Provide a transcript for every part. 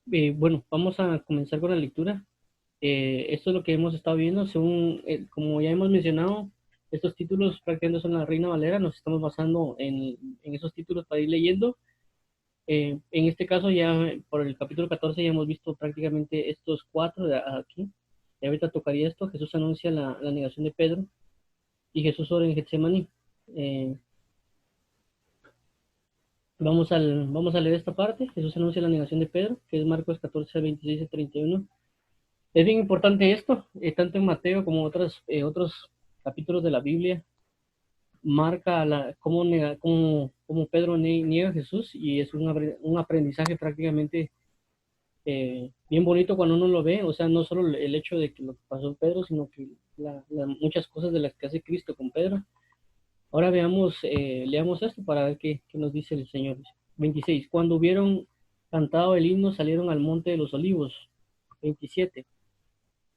Bueno, vamos a comenzar con la lectura. Esto es lo que hemos estado viendo. Según, como ya hemos mencionado, estos títulos prácticamente son la Reina Valera. Nos estamos basando en esos títulos para ir leyendo. En este caso, ya por el capítulo 14 ya hemos visto prácticamente estos cuatro de aquí. Y ahorita tocaría esto. Jesús anuncia la negación de Pedro y Jesús ora en Getsemaní. Eh, vamos a leer esta parte. Jesús anuncia la negación de Pedro, que es Marcos 14, 26 y 31. Es bien importante esto, tanto en Mateo como otros capítulos de la Biblia, marca cómo Pedro niega a Jesús y es un aprendizaje prácticamente bien bonito cuando uno lo ve, o sea, no solo el hecho de que lo que pasó en Pedro, sino que muchas cosas de las que hace Cristo con Pedro. Ahora leamos esto para ver qué nos dice el Señor. 26. Cuando hubieron cantado el himno, salieron al monte de los olivos. 27.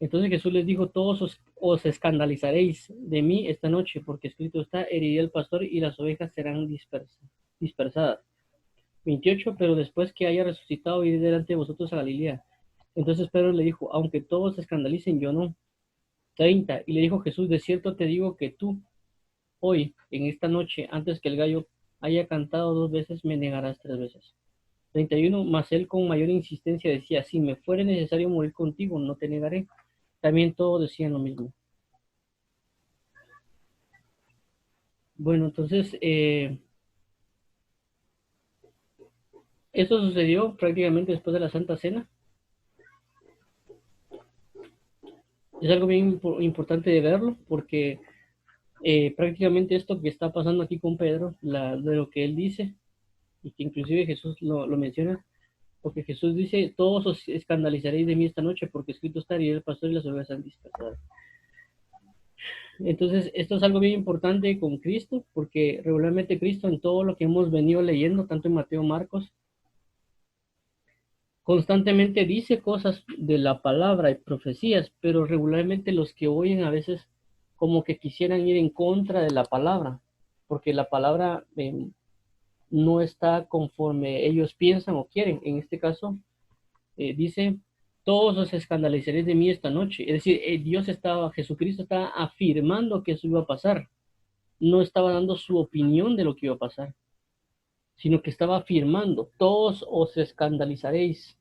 Entonces Jesús les dijo, todos os escandalizaréis de mí esta noche, porque escrito está, heriré al pastor y las ovejas serán dispersadas. 28, pero después que haya resucitado, iré delante de vosotros a Galilea. Entonces Pedro le dijo, aunque todos se escandalicen, yo no. 30, y le dijo Jesús, de cierto te digo que tú, hoy, en esta noche, antes que el gallo haya cantado 2 veces, me negarás 3 veces. 31, mas él con mayor insistencia decía, si me fuere necesario morir contigo, no te negaré. También todos decían lo mismo. Bueno, entonces, esto sucedió prácticamente después de la Santa Cena. Es algo bien importante de verlo porque prácticamente esto que está pasando aquí con Pedro, de lo que él dice, y que inclusive Jesús lo menciona, porque Jesús dice, todos os escandalizaréis de mí esta noche, porque escrito está, y el pastor y las ovejas han dispersado. Entonces, esto es algo bien importante con Cristo, porque regularmente Cristo en todo lo que hemos venido leyendo, tanto en Mateo, Marcos, constantemente dice cosas de la palabra y profecías, pero regularmente los que oyen a veces como que quisieran ir en contra de la palabra, porque la palabra no está conforme ellos piensan o quieren. En este caso, dice, todos os escandalizaréis de mí esta noche. Es decir, Jesucristo estaba afirmando que eso iba a pasar. No estaba dando su opinión de lo que iba a pasar, sino que estaba afirmando, todos os escandalizaréis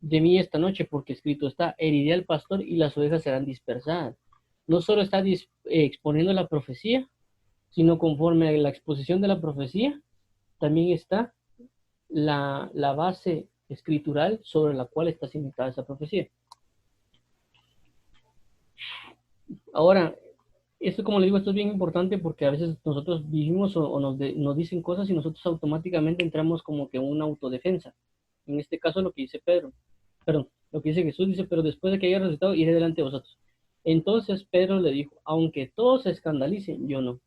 de mí esta noche, porque escrito está, heriré al pastor y las ovejas serán dispersadas. No solo está exponiendo la profecía, sino conforme a la exposición de la profecía, también está la base escritural sobre la cual está cimentada esa profecía. Ahora, esto, como le digo, esto es bien importante porque a veces nosotros vivimos o nos dicen cosas y nosotros automáticamente entramos como que en una autodefensa. En este caso, lo que dice Pedro, perdón, lo que dice Jesús dice, pero después de que haya resucitado, iré delante de vosotros. Entonces Pedro le dijo, aunque todos se escandalicen, yo no.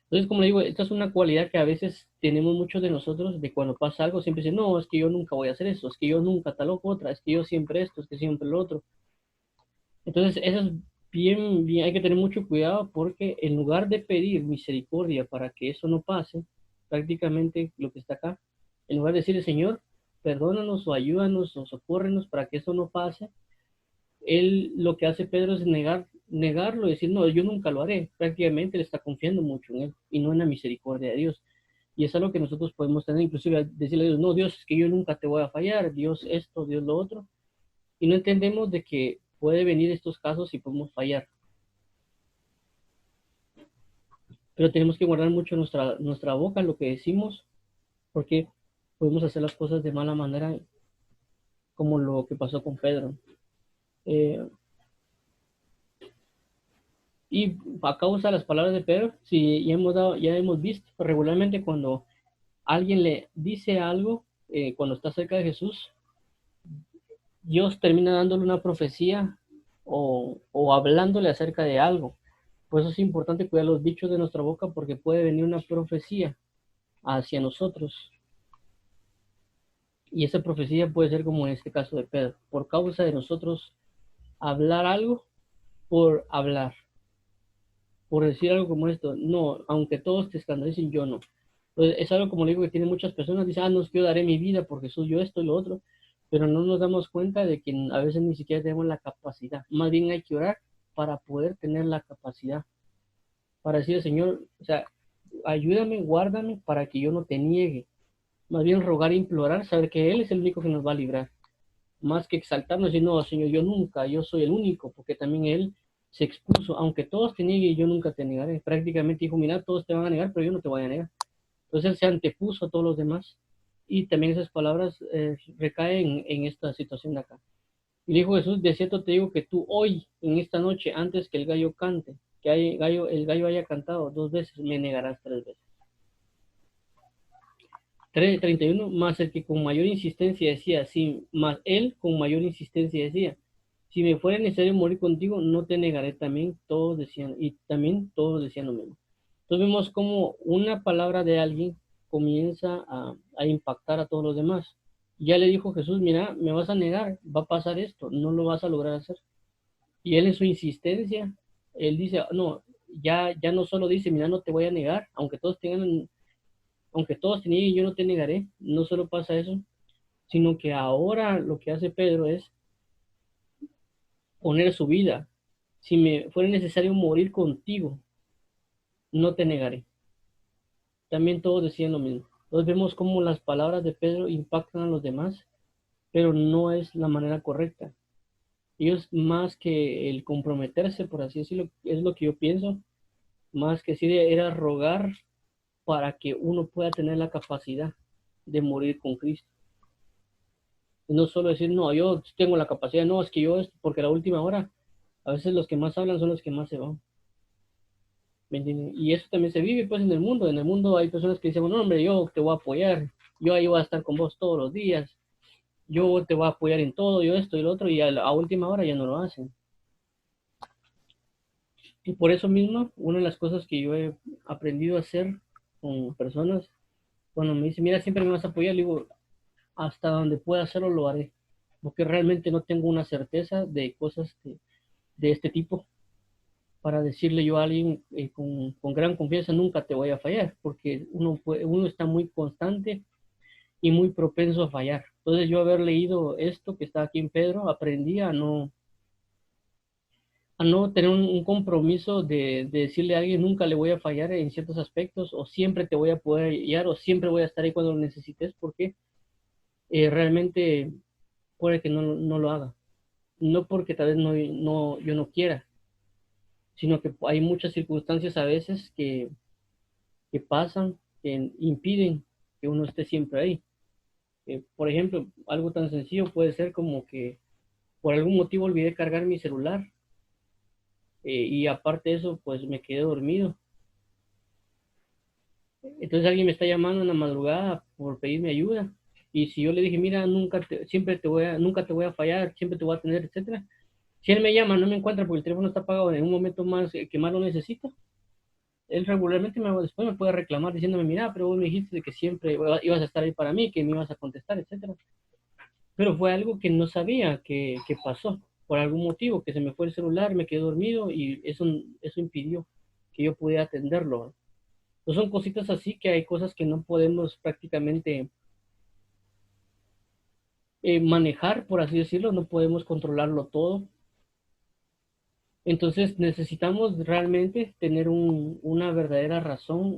Entonces, como le digo, esta es una cualidad que a veces tenemos muchos de nosotros, de cuando pasa algo, siempre dicen, no, es que yo nunca voy a hacer eso, es que yo nunca tal o otra, es que yo siempre esto, es que siempre lo otro. Entonces, eso es bien, hay que tener mucho cuidado porque en lugar de pedir misericordia para que eso no pase, prácticamente lo que está acá, en lugar de decirle, Señor, perdónanos o ayúdanos o socórrenos para que eso no pase, él lo que hace Pedro es negarlo y decir, no, yo nunca lo haré. Prácticamente le está confiando mucho en él y no en la misericordia de Dios. Y es algo que nosotros podemos tener, inclusive decirle a Dios, no, Dios, es que yo nunca te voy a fallar, Dios esto, Dios lo otro. Y no entendemos de que puede venir estos casos y podemos fallar. Pero tenemos que guardar mucho nuestra boca, lo que decimos, porque podemos hacer las cosas de mala manera, como lo que pasó con Pedro. Eh, Y a causa de las palabras de Pedro, si ya hemos visto regularmente cuando alguien le dice algo, cuando está cerca de Jesús, Dios termina dándole una profecía o hablándole acerca de algo. Por eso es importante cuidar los dichos de nuestra boca porque puede venir una profecía hacia nosotros. Y esa profecía puede ser como en este caso de Pedro, por causa de nosotros hablar algo por hablar, por decir algo como esto. No, aunque todos te escandalicen, yo no. Entonces, es algo como le digo que tiene muchas personas, dicen, no, es que yo daré mi vida por Jesús, yo esto y lo otro, pero no nos damos cuenta de que a veces ni siquiera tenemos la capacidad. Más bien hay que orar para poder tener la capacidad, para decir, Señor, o sea, ayúdame, guárdame para que yo no te niegue. Más bien rogar e implorar, saber que Él es el único que nos va a librar. Más que exaltarnos y decir, no, Señor, yo nunca, yo soy el único, porque también Él se expuso, aunque todos te nieguen, yo nunca te negaré. Prácticamente dijo, mira, todos te van a negar, pero yo no te voy a negar. Entonces Él se antepuso a todos los demás. Y también esas palabras recaen en esta situación de acá. Y dijo Jesús, de cierto te digo que tú hoy, en esta noche, antes que el gallo cante, que el gallo haya cantado 2 veces, me negarás 3 veces. 31, más el que con mayor insistencia decía, sí, más él con mayor insistencia decía, si me fuera necesario morir contigo, no te negaré también, todos decían, y también todos decían lo mismo. Entonces vemos como una palabra de alguien comienza a impactar a todos los demás. Ya le dijo Jesús, mira, me vas a negar, va a pasar esto, no lo vas a lograr hacer. Y él en su insistencia, él dice, no, ya no solo dice, mira, no te voy a negar, aunque todos te nieguen, yo no te negaré. No solo pasa eso, sino que ahora lo que hace Pedro es poner su vida. Si me fuera necesario morir contigo, no te negaré. También todos decían lo mismo. Entonces vemos cómo las palabras de Pedro impactan a los demás, pero no es la manera correcta. Ellos más que el comprometerse, por así decirlo, es lo que yo pienso, más que sí era rogar para que uno pueda tener la capacidad de morir con Cristo. No solo decir, no, yo tengo la capacidad, no, es que yo, porque a la última hora, a veces los que más hablan son los que más se van. ¿Me entienden? Y eso también se vive pues en el mundo. En el mundo hay personas que dicen, bueno, hombre, yo te voy a apoyar, yo ahí voy a estar con vos todos los días, yo te voy a apoyar en todo, yo esto y lo otro, y a última hora ya no lo hacen. Y por eso mismo, una de las cosas que yo he aprendido a hacer con personas, cuando me dicen, mira, siempre me vas a apoyar, le digo, hasta donde pueda hacerlo lo haré, porque realmente no tengo una certeza de cosas de este tipo para decirle yo a alguien con gran confianza, nunca te voy a fallar, porque uno está muy constante y muy propenso a fallar. Entonces yo haber leído esto que está aquí en Pedro, aprendí a no tener un compromiso de decirle a alguien, nunca le voy a fallar en ciertos aspectos, o siempre te voy a poder guiar, o siempre voy a estar ahí cuando lo necesites, porque realmente puede que no lo haga. No porque tal vez yo no quiera, sino que hay muchas circunstancias a veces que pasan, que impiden que uno esté siempre ahí. Por ejemplo, algo tan sencillo puede ser como que por algún motivo olvidé cargar mi celular, y aparte de eso, pues me quedé dormido. Entonces alguien me está llamando en la madrugada por pedirme ayuda. Y si yo le dije, mira, nunca te voy a fallar, siempre te voy a atender, etcétera. Si él me llama, no me encuentra porque el teléfono está apagado en un momento más que más lo necesito, él regularmente después me puede reclamar diciéndome, mira, pero vos me dijiste de que siempre ibas a estar ahí para mí, que me ibas a contestar, etcétera. Pero fue algo que no sabía que pasó, por algún motivo, que se me fue el celular, me quedé dormido y eso impidió que yo pudiera atenderlo. Pues son cositas así que hay cosas que no podemos prácticamente manejar, por así decirlo, no podemos controlarlo todo. Entonces necesitamos realmente tener una verdadera razón,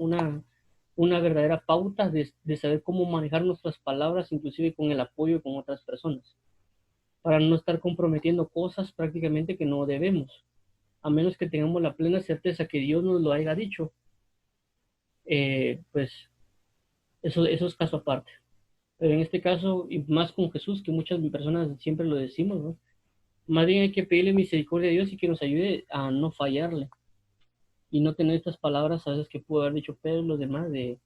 una verdadera pauta de saber cómo manejar nuestras palabras, inclusive con el apoyo con otras personas, para no estar comprometiendo cosas prácticamente que no debemos, a menos que tengamos la plena certeza que Dios nos lo haya dicho. Pues eso es caso aparte. Pero en este caso, y más con Jesús, que muchas personas siempre lo decimos, ¿no? Más bien hay que pedirle misericordia a Dios y que nos ayude a no fallarle y no tener estas palabras a veces que pudo haber dicho Pedro y los demás de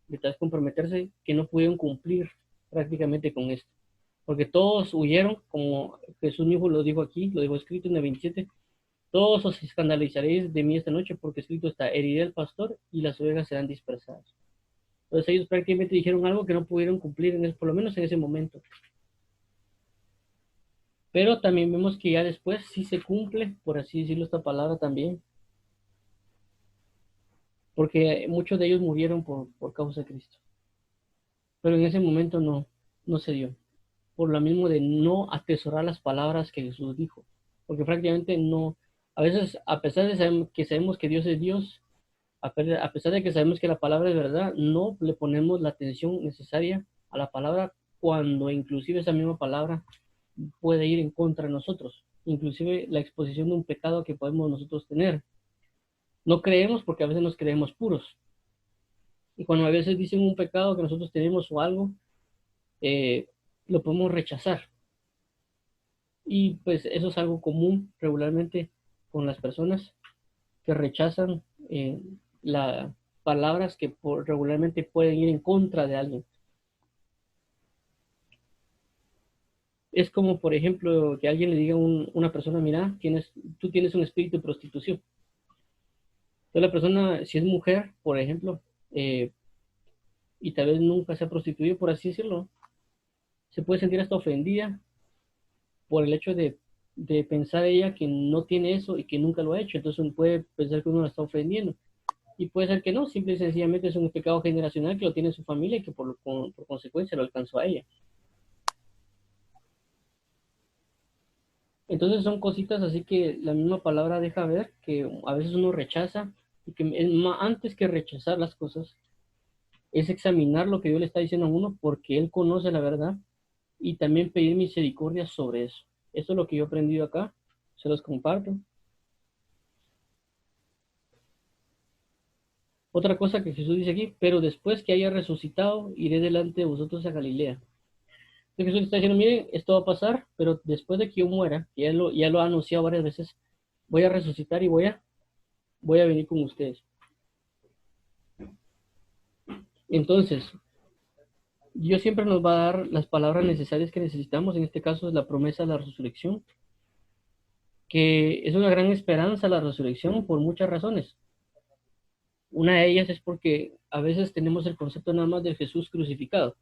tal vez comprometerse que no pudieron cumplir prácticamente con esto. Porque todos huyeron, como Jesús mismo lo dijo aquí, lo dijo escrito en el 27, todos os escandalizaréis de mí esta noche porque escrito está, heriré al pastor y las ovejas serán dispersadas. Entonces ellos prácticamente dijeron algo que no pudieron cumplir, por lo menos en ese momento. Pero también vemos que ya después sí se cumple, por así decirlo esta palabra también, porque muchos de ellos murieron por causa de Cristo. Pero en ese momento no se dio, por lo mismo de no atesorar las palabras que Jesús dijo, porque prácticamente no, a veces, a pesar de que sabemos que Dios es Dios, a pesar de que sabemos que la palabra es verdad, no le ponemos la atención necesaria a la palabra, cuando inclusive esa misma palabra puede ir en contra de nosotros, inclusive la exposición de un pecado que podemos nosotros tener. No creemos porque a veces nos creemos puros. Y cuando a veces dicen un pecado que nosotros tenemos o algo, eh, lo podemos rechazar. Y pues eso es algo común regularmente con las personas que rechazan las palabras que regularmente pueden ir en contra de alguien. Es como, por ejemplo, que alguien le diga a una persona, mira, tú tienes un espíritu de prostitución. Entonces la persona, si es mujer, por ejemplo, eh, y tal vez nunca se ha prostituido, por así decirlo, se puede sentir hasta ofendida por el hecho de pensar ella que no tiene eso y que nunca lo ha hecho. Entonces puede pensar que uno la está ofendiendo. Y puede ser que no, simple y sencillamente es un pecado generacional que lo tiene su familia y que por consecuencia lo alcanzó a ella. Entonces son cositas así que la misma palabra deja ver que a veces uno rechaza y que antes que rechazar las cosas es examinar lo que Dios le está diciendo a uno porque Él conoce la verdad y también pedir misericordia sobre eso. Eso es lo que yo he aprendido acá, se los comparto. Otra cosa que Jesús dice aquí, pero después que haya resucitado, iré delante de vosotros a Galilea. Entonces Jesús está diciendo, miren, esto va a pasar, pero después de que yo muera, que ya lo ha anunciado varias veces, voy a resucitar y voy a venir con ustedes. Entonces, Dios siempre nos va a dar las palabras necesarias que necesitamos, en este caso es la promesa de la resurrección, que es una gran esperanza la resurrección por muchas razones. Una de ellas es porque a veces tenemos el concepto nada más del Jesús crucificado.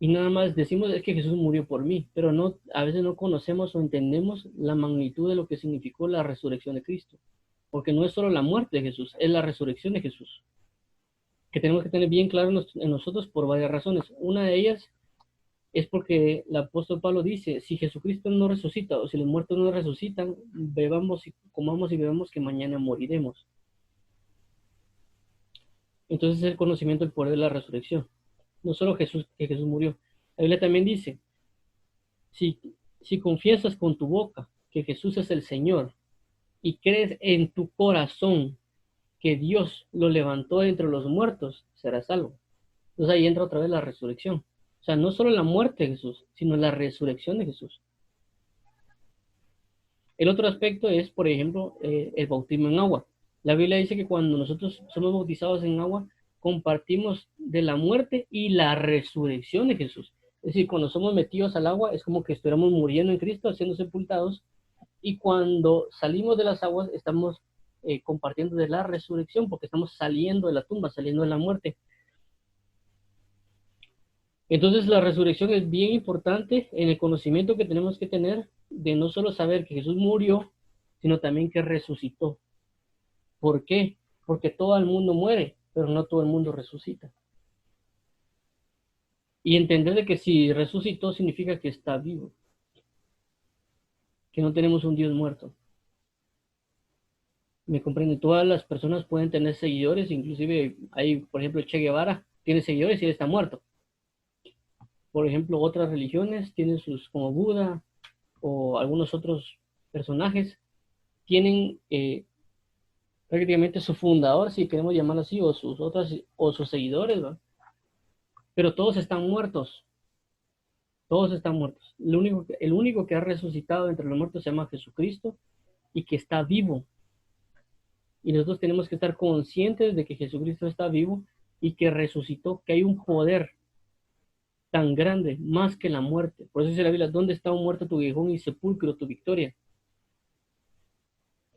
Y nada más decimos es que Jesús murió por mí, pero no, a veces no conocemos o entendemos la magnitud de lo que significó la resurrección de Cristo. Porque no es solo la muerte de Jesús, es la resurrección de Jesús, que tenemos que tener bien claro en nosotros por varias razones. Una de ellas es porque el apóstol Pablo dice, si Jesucristo no resucita o si los muertos no resucitan, bebamos y comamos y bebamos que mañana moriremos. Entonces es el conocimiento del poder de la resurrección. No solo que Jesús murió. La Biblia también dice, si, si confiesas con tu boca que Jesús es el Señor y crees en tu corazón que Dios lo levantó entre los muertos, serás salvo. Entonces ahí entra otra vez la resurrección. O sea, no solo la muerte de Jesús, sino la resurrección de Jesús. El otro aspecto es, por ejemplo, el bautismo en agua. La Biblia dice que cuando nosotros somos bautizados en agua, compartimos de la muerte y la resurrección de Jesús. Es decir, cuando somos metidos al agua, es como que estuviéramos muriendo en Cristo, siendo sepultados, y cuando salimos de las aguas, estamos compartiendo de la resurrección, porque estamos saliendo de la tumba, saliendo de la muerte. Entonces la resurrección es bien importante en el conocimiento que tenemos que tener de no solo saber que Jesús murió, sino también que resucitó. ¿Por qué? Porque todo el mundo muere, pero no todo el mundo resucita. Y entender de que si resucitó significa que está vivo, que no tenemos un Dios muerto. Me comprende, todas las personas pueden tener seguidores, inclusive hay, por ejemplo, Che Guevara tiene seguidores y él está muerto. Por ejemplo, otras religiones tienen sus, como Buda o algunos otros personajes, tienen prácticamente su fundador, si queremos llamarlo así, o sus seguidores, ¿no? Pero todos están muertos. Todos están muertos. El único que ha resucitado entre los muertos se llama Jesucristo y que está vivo. Y nosotros tenemos que estar conscientes de que Jesucristo está vivo y que resucitó, que hay un poder tan grande, más que la muerte. Por eso dice la Biblia, ¿dónde está un muerto tu aguijón y sepulcro tu victoria?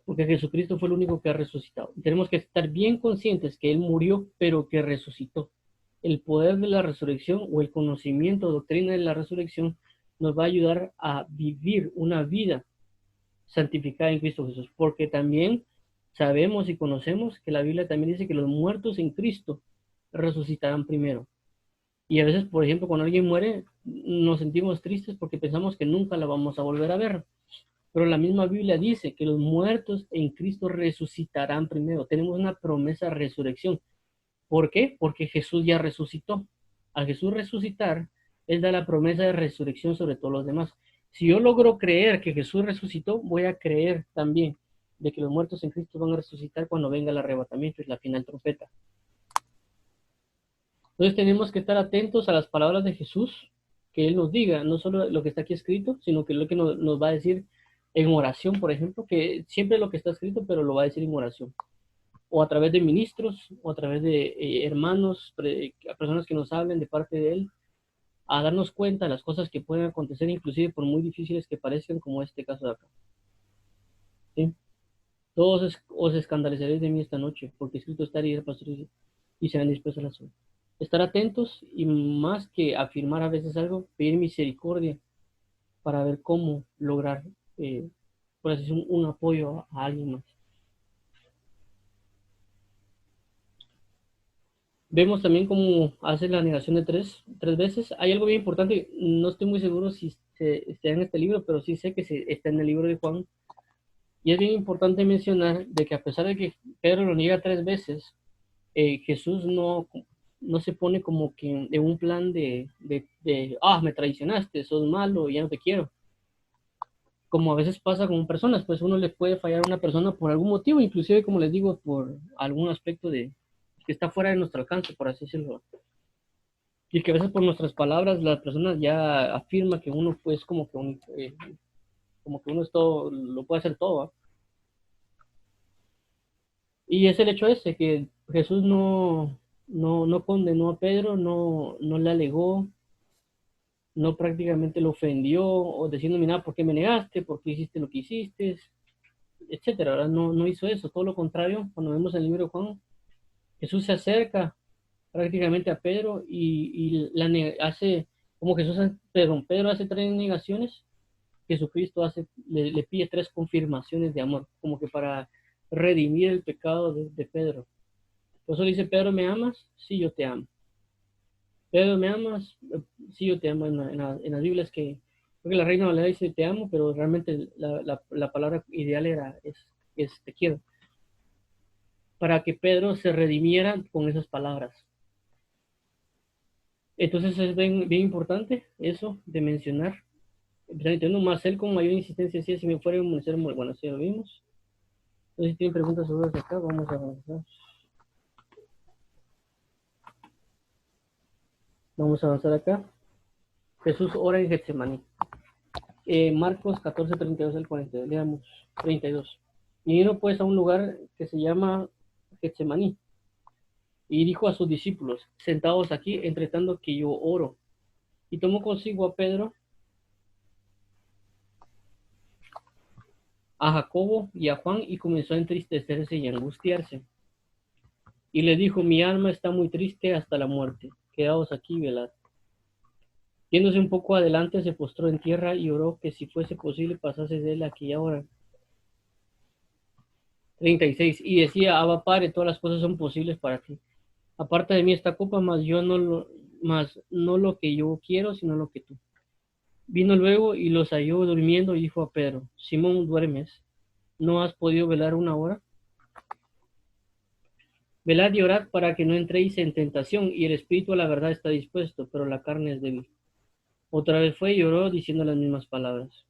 Porque Jesucristo fue el único que ha resucitado. Y tenemos que estar bien conscientes que Él murió, pero que resucitó. El poder de la resurrección o el conocimiento, doctrina de la resurrección, nos va a ayudar a vivir una vida santificada en Cristo Jesús. Porque también Sabemos y conocemos que la Biblia también dice que los muertos en Cristo resucitarán primero. Y a veces, por ejemplo, cuando alguien muere, nos sentimos tristes porque pensamos que nunca la vamos a volver a ver. Pero la misma Biblia dice que los muertos en Cristo resucitarán primero. Tenemos una promesa de resurrección. ¿Por qué? Porque Jesús ya resucitó. Al Jesús resucitar, Él da la promesa de resurrección sobre todos los demás. Si yo logro creer que Jesús resucitó, voy a creer también de que los muertos en Cristo van a resucitar cuando venga el arrebatamiento y la final trompeta. Entonces tenemos que estar atentos a las palabras de Jesús, que Él nos diga, no solo lo que está aquí escrito, sino que lo que nos va a decir en oración, por ejemplo, que siempre lo que está escrito, pero lo va a decir en oración, o a través de ministros, o a través de hermanos, personas que nos hablen de parte de Él, a darnos cuenta de las cosas que pueden acontecer, inclusive por muy difíciles que parezcan, como este caso de acá. ¿Sí? Todos os escandalizaréis de mí esta noche, porque escrito está y pastores y serán dispuestos a la suerte. Estar atentos y más que afirmar a veces algo, pedir misericordia para ver cómo lograr por así decir, un apoyo a alguien más. Vemos también cómo hace la negación de tres veces. Hay algo bien importante, no estoy muy seguro si está en este libro, pero sí sé que está en el libro de Juan. Y es bien importante mencionar de que a pesar de que Pedro lo niega tres veces, Jesús no se pone como que en un plan me traicionaste, sos malo, ya no te quiero. Como a veces pasa con personas, pues uno le puede fallar a una persona por algún motivo, inclusive como les digo, por algún aspecto de que está fuera de nuestro alcance, por así decirlo. Y que a veces por nuestras palabras las personas ya afirman que uno pues como que uno es todo, lo puede hacer todo, ¿va? Y es el hecho ese, que Jesús no condenó a Pedro, no le alegó, no prácticamente lo ofendió o diciendo, mira, ¿por qué me negaste? ¿Por qué hiciste lo que hiciste? Etcétera, ¿verdad? No hizo eso, todo lo contrario, cuando vemos el libro de Juan, Jesús se acerca prácticamente a Pedro hace, como perdón, Pedro hace tres negaciones, Jesucristo le pide tres confirmaciones de amor, como que para redimir el pecado de Pedro. Por eso le dice, Pedro, ¿me amas? Sí, yo te amo. Pedro, ¿me amas? Sí, yo te amo. En las Biblias creo que la Reina Valera dice te amo, pero realmente la palabra ideal es te quiero. Para que Pedro se redimiera con esas palabras. Entonces es bien importante eso de mencionar. Entiendo más él con mayor insistencia, si me fuera a amonecer, bueno, sí lo vimos. Entonces, si tienen preguntas sobre eso acá, vamos a avanzar. Vamos a avanzar acá. Jesús ora en Getsemaní. Marcos 14, 32 al 40, leamos 32. Y vino pues a un lugar que se llama Getsemaní, y dijo a sus discípulos, sentados aquí, entre tanto que yo oro. Y tomó consigo a Pedro, a Jacobo y a Juan, y comenzó a entristecerse y a angustiarse. Y le dijo, mi alma está muy triste hasta la muerte, quedaos aquí y velad. Yéndose un poco adelante, se postró en tierra y oró que si fuese posible pasase de él aquella hora. 36. Y decía, Abba Padre, todas las cosas son posibles para ti. Aparta de mí esta copa, mas no lo que yo quiero, sino lo que tú. Vino luego y los halló durmiendo y dijo a Pedro, Simón, ¿duermes? ¿No has podido velar una hora? Velad y orad para que no entréis en tentación, y el espíritu a la verdad está dispuesto, pero la carne es débil. Otra vez fue y oró diciendo las mismas palabras.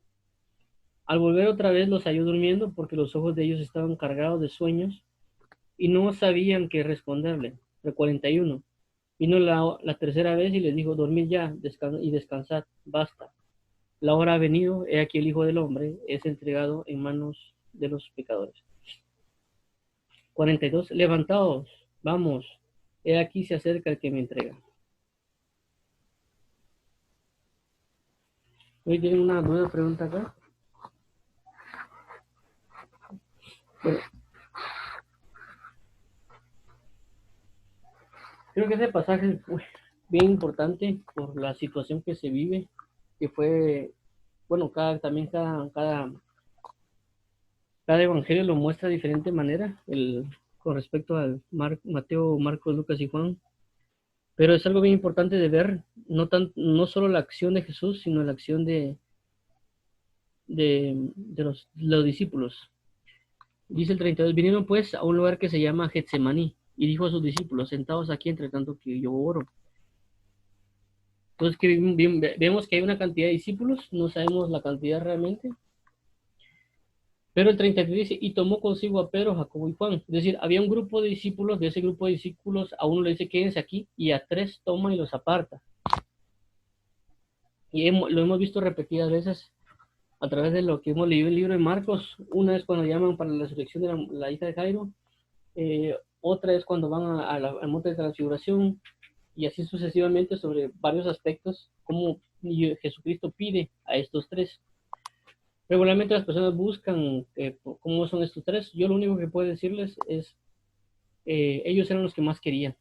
Al volver otra vez los halló durmiendo, porque los ojos de ellos estaban cargados de sueños, y no sabían qué responderle. El 41. Vino la tercera vez y les dijo, dormid ya y descansad, basta. La hora ha venido, he aquí el Hijo del Hombre es entregado en manos de los pecadores. 42. Levantaos, vamos, he aquí se acerca el que me entrega. Hoy tienen una nueva pregunta acá. Bueno, creo que ese pasaje es bien importante por la situación que se vive, que fue, bueno, cada Cada evangelio lo muestra de diferente manera, con respecto al Mateo, Marcos, Lucas y Juan. Pero es algo bien importante de ver, no solo la acción de Jesús, sino la acción de los discípulos. Dice el 32, vinieron pues a un lugar que se llama Getsemaní, y dijo a sus discípulos, sentados aquí entre tanto que yo oro. Entonces vemos que hay una cantidad de discípulos, no sabemos la cantidad realmente, pero el 33 dice, y tomó consigo a Pedro, Jacobo y Juan. Es decir, había un grupo de discípulos, de ese grupo de discípulos, a uno le dice, quédense aquí, y a tres toma y los aparta. Y lo hemos visto repetidas veces a través de lo que hemos leído en el libro de Marcos. Una es cuando llaman para la resurrección de la hija de Jairo, otra es cuando van al monte de transfiguración, y así sucesivamente sobre varios aspectos, como Jesucristo pide a estos tres. Regularmente las personas buscan cómo son estos tres. Yo lo único que puedo decirles es, ellos eran los que más querían,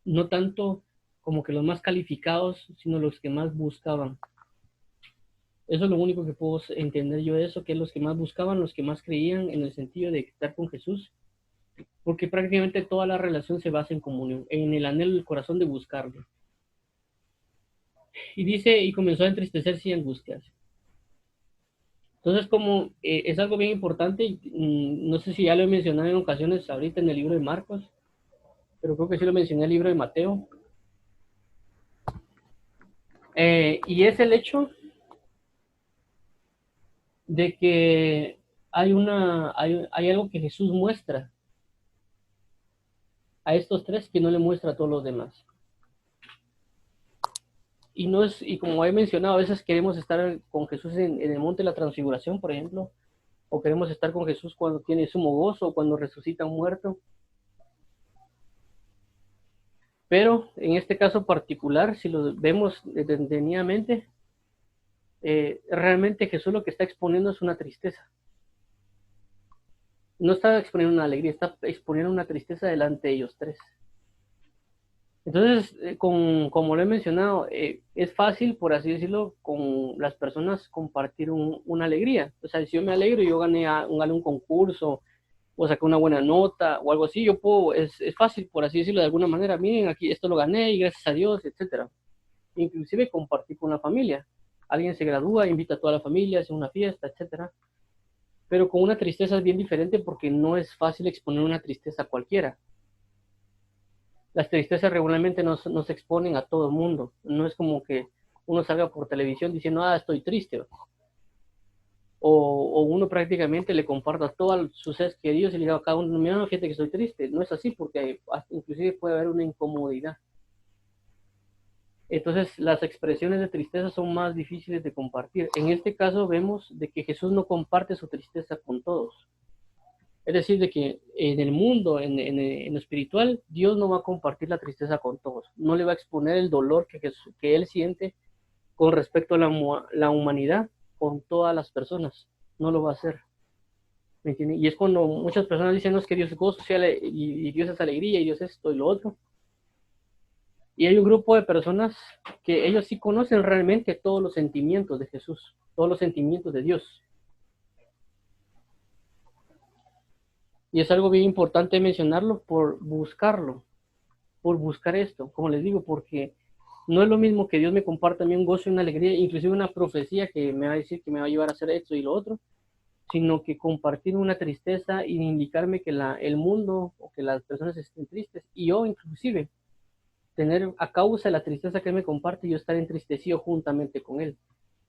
no tanto como que los más calificados, sino los que más buscaban. Eso es lo único que puedo entender yo de eso, que es los que más buscaban, los que más creían en el sentido de estar con Jesús, porque prácticamente toda la relación se basa en comunión, en el anhelo del corazón de buscarlo. Y dice, y comenzó a entristecerse y angustiarse. Entonces, como es algo bien importante, no sé si ya lo he mencionado en ocasiones ahorita en el libro de Marcos, pero creo que sí lo mencioné en el libro de Mateo, y es el hecho de que hay algo que Jesús muestra a estos tres que no le muestra a todos los demás. Y no es, y como he mencionado, a veces queremos estar con Jesús en el monte de la transfiguración, por ejemplo, o queremos estar con Jesús cuando tiene sumo gozo, o cuando resucita un muerto. Pero en este caso particular, si lo vemos detenidamente, realmente Jesús lo que está exponiendo es una tristeza. No está exponiendo una alegría, está exponiendo una tristeza delante de ellos tres. Entonces, como lo he mencionado, es fácil, por así decirlo, con las personas compartir una alegría. O sea, si yo me alegro y yo gané un concurso o saqué una buena nota o algo así, yo puedo, es fácil, por así decirlo, de alguna manera, miren, aquí esto lo gané y gracias a Dios, etcétera. Inclusive compartir con la familia. Alguien se gradúa, invita a toda la familia, hace una fiesta, etcétera. Pero con una tristeza es bien diferente porque no es fácil exponer una tristeza a cualquiera. Las tristezas regularmente no se exponen a todo el mundo. No es como que uno salga por televisión diciendo, estoy triste. O uno prácticamente le comparta a todos sus seres queridos y le diga a cada uno, mira, fíjate que estoy triste. No es así porque inclusive puede haber una incomodidad. Entonces las expresiones de tristeza son más difíciles de compartir. En este caso vemos de que Jesús no comparte su tristeza con todos. Es decir, de que en el mundo, en lo espiritual, Dios no va a compartir la tristeza con todos. No le va a exponer el dolor que Él siente con respecto a la humanidad con todas las personas. No lo va a hacer. ¿Me entienden? Y es cuando muchas personas dicen, no, es que Dios es gozo y Dios es alegría y Dios es esto y lo otro. Y hay un grupo de personas que ellos sí conocen realmente todos los sentimientos de Jesús, todos los sentimientos de Dios. Y es algo bien importante mencionarlo por buscar esto, como les digo, porque no es lo mismo que Dios me comparta a mí un gozo y una alegría, inclusive una profecía que me va a decir que me va a llevar a hacer esto y lo otro, sino que compartir una tristeza y indicarme que el mundo o que las personas estén tristes y yo inclusive tener a causa de la tristeza que él me comparte, yo estar entristecido juntamente con él.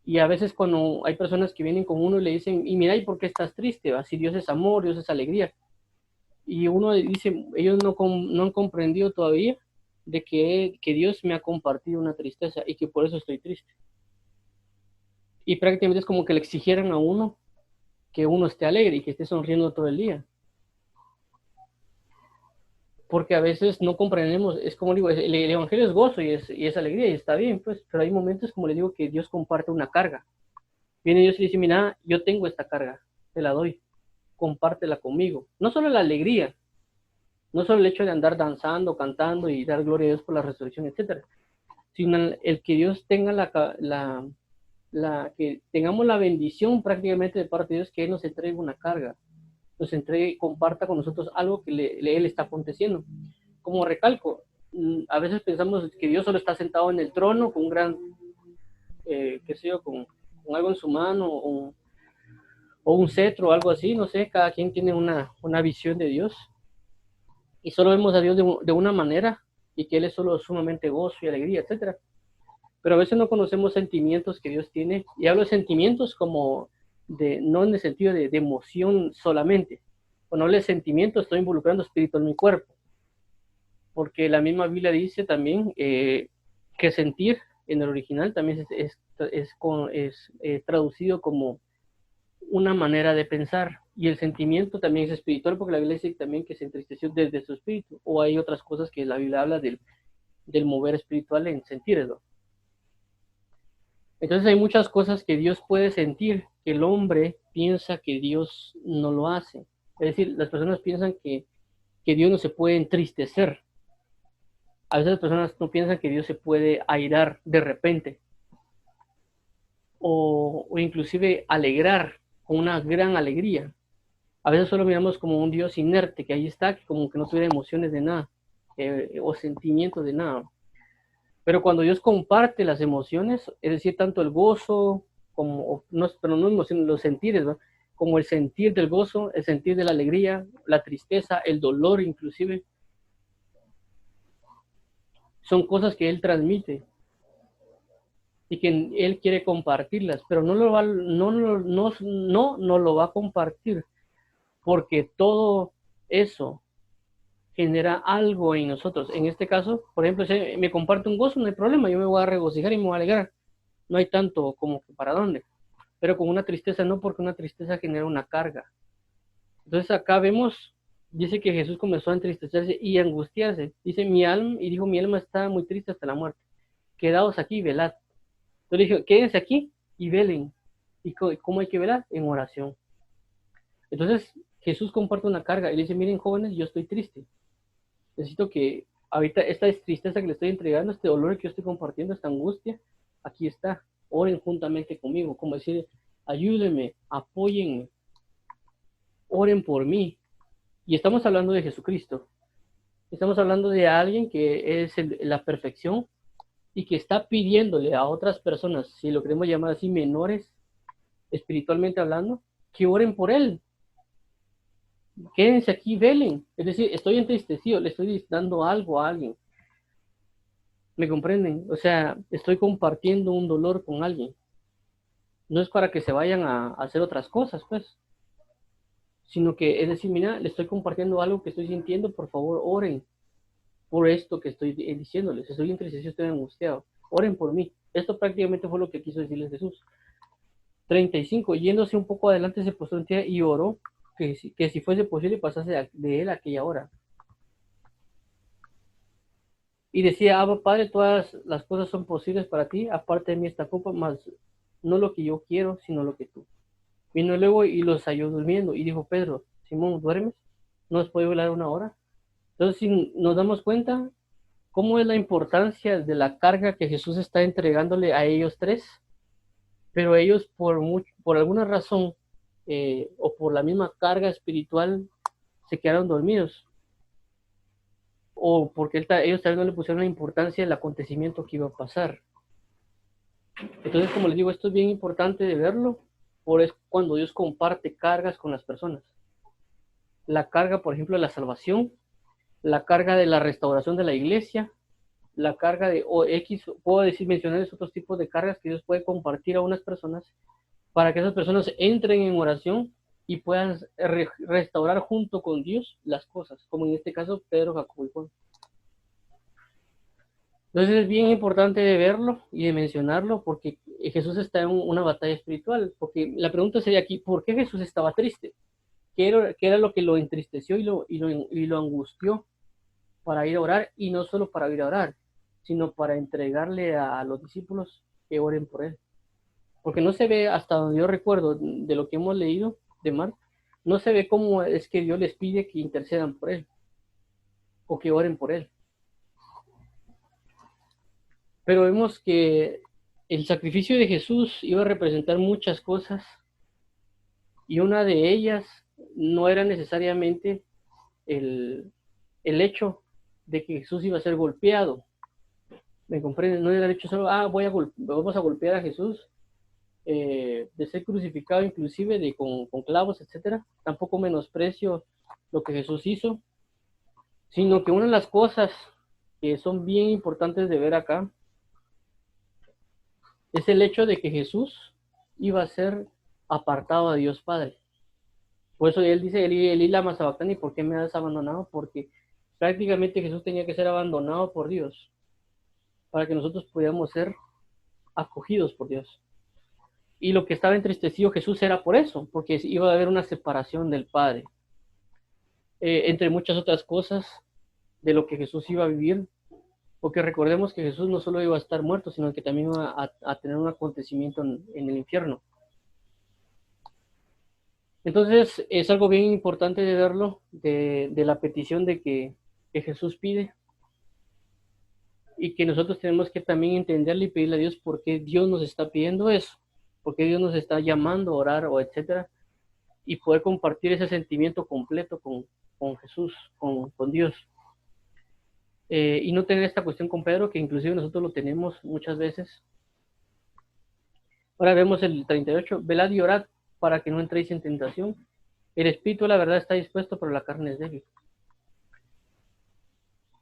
Y a veces cuando hay personas que vienen con uno y le dicen, y mira, ¿y por qué estás triste? Si Dios es amor, Dios es alegría. Y uno dice, ellos no han comprendido todavía de que Dios me ha compartido una tristeza y que por eso estoy triste. Y prácticamente es como que le exigieran a uno que uno esté alegre y que esté sonriendo todo el día. Porque a veces no comprendemos, es como digo, el evangelio es gozo y es alegría y está bien, pues, pero hay momentos, como le digo, que Dios comparte una carga. Viene Dios y dice, mira, yo tengo esta carga, te la doy, compártela conmigo. No solo la alegría, no solo el hecho de andar danzando, cantando y dar gloria a Dios por la resurrección, etcétera, sino el que Dios tenga que tengamos la bendición prácticamente de parte de Dios que Él nos entregue una carga. nos entregue y comparta con nosotros algo que él está aconteciendo. Como recalco, a veces pensamos que Dios solo está sentado en el trono con un gran, qué sé yo, con algo en su mano o un cetro o algo así, no sé, cada quien tiene una visión de Dios y solo vemos a Dios de una manera y que Él es solo sumamente gozo y alegría, etcétera. Pero a veces no conocemos sentimientos que Dios tiene, y hablo de sentimientos como no en el sentido de emoción solamente. Cuando hablo de sentimientos estoy involucrando espíritu en mi cuerpo, porque la misma Biblia dice también que sentir en el original también es traducido como una manera de pensar, y el sentimiento también es espiritual, porque la Biblia dice también que se entristeció desde su espíritu, o hay otras cosas que la Biblia habla del mover espiritual en sentirlo. Entonces hay muchas cosas que Dios puede sentir, que el hombre piensa que Dios no lo hace. Es decir, las personas piensan que Dios no se puede entristecer. A veces las personas no piensan que Dios se puede airar de repente o inclusive alegrar con una gran alegría. A veces solo miramos como un Dios inerte, que ahí está, que como que no tuviera emociones de nada o sentimientos de nada. Pero cuando Dios comparte las emociones, es decir, tanto el gozo como, no, pero no emociones, los sentires, ¿no? Como el sentir del gozo, el sentir de la alegría, la tristeza, el dolor inclusive, son cosas que Él transmite y que Él quiere compartirlas, pero no lo va a compartir porque todo eso genera algo en nosotros. En este caso, por ejemplo, si me comparte un gozo, no hay problema, yo me voy a regocijar y me voy a alegrar. No hay tanto como que para dónde. Pero con una tristeza no, porque una tristeza genera una carga. Entonces acá vemos, dice que Jesús comenzó a entristecerse y a angustiarse. Dice mi alma, y dijo, mi alma está muy triste hasta la muerte. Quedaos aquí, velad. Entonces dijo, quédense aquí y velen. ¿Y cómo hay que velar? En oración. Entonces Jesús comparte una carga y le dice, miren jóvenes, yo estoy triste. Necesito que ahorita esta tristeza que le estoy entregando, este dolor que yo estoy compartiendo, esta angustia, aquí está. Oren juntamente conmigo, como decir, ayúdenme, apóyenme, oren por mí. Y estamos hablando de Jesucristo. Estamos hablando de alguien que es la perfección y que está pidiéndole a otras personas, si lo queremos llamar así, menores, espiritualmente hablando, que oren por él. Quédense aquí, velen. Es decir, estoy entristecido, le estoy dando algo a alguien. ¿Me comprenden? O sea, estoy compartiendo un dolor con alguien. No es para que se vayan a hacer otras cosas, pues, sino que es decir, mira, le estoy compartiendo algo que estoy sintiendo, por favor, oren por esto que estoy diciéndoles. Estoy entristecido, estoy angustiado. Oren por mí. Esto prácticamente fue lo que quiso decirles Jesús. 35. Yéndose un poco adelante, se postró en tierra y oró que si fuese posible pasase de él aquella hora. Y decía, Abba Padre, todas las cosas son posibles para ti, aparte de mí esta copa, más no lo que yo quiero, sino lo que tú. Vino luego y los halló durmiendo y dijo, Pedro, Simón, ¿duermes? ¿No has podido velar una hora? Entonces, si nos damos cuenta, ¿cómo es la importancia de la carga que Jesús está entregándole a ellos tres? Pero ellos, por alguna razón, o por la misma carga espiritual, se quedaron dormidos. O porque ellos también no le pusieron la importancia del acontecimiento que iba a pasar. Entonces, como les digo, esto es bien importante de verlo, por es cuando Dios comparte cargas con las personas. La carga, por ejemplo, de la salvación, la carga de la restauración de la iglesia, la carga de X, puedo decir, mencionarles otros tipos de cargas que Dios puede compartir a unas personas para que esas personas entren en oración y puedan restaurar junto con Dios las cosas, como en este caso Pedro, Jacobo y Juan. Entonces es bien importante de verlo y de mencionarlo porque Jesús está en una batalla espiritual, porque la pregunta sería aquí, ¿por qué Jesús estaba triste? Qué era lo que lo entristeció y lo angustió para ir a orar? Y no solo para ir a orar, sino para entregarle a los discípulos que oren por él. Porque no se ve, hasta donde yo recuerdo de lo que hemos leído de Mark, no se ve cómo es que Dios les pide que intercedan por él o que oren por él. Pero vemos que el sacrificio de Jesús iba a representar muchas cosas y una de ellas no era necesariamente el, el hecho de que Jesús iba a ser golpeado. ¿Me comprenden? No era el hecho solo, vamos a golpear a Jesús, de ser crucificado inclusive con clavos, etcétera. Tampoco menosprecio lo que Jesús hizo, sino que una de las cosas que son bien importantes de ver acá es el hecho de que Jesús iba a ser apartado a Dios Padre. Por eso él dice, Eli lama sabactani, ¿por qué me has abandonado? Porque prácticamente Jesús tenía que ser abandonado por Dios para que nosotros pudiéramos ser acogidos por Dios. Y lo que estaba entristecido Jesús era por eso, porque iba a haber una separación del Padre. Entre muchas otras cosas de lo que Jesús iba a vivir, porque recordemos que Jesús no solo iba a estar muerto, sino que también iba a tener un acontecimiento en el infierno. Entonces es algo bien importante de verlo, de la petición de que Jesús pide, y que nosotros tenemos que también entenderle y pedirle a Dios por qué Dios nos está pidiendo eso, por qué Dios nos está llamando a orar o etcétera, y poder compartir ese sentimiento completo con Jesús, con Dios. Y no tener esta cuestión con Pedro, que inclusive nosotros lo tenemos muchas veces. Ahora vemos el 38, velad y orad para que no entréis en tentación. El espíritu, la verdad, está dispuesto, pero la carne es débil.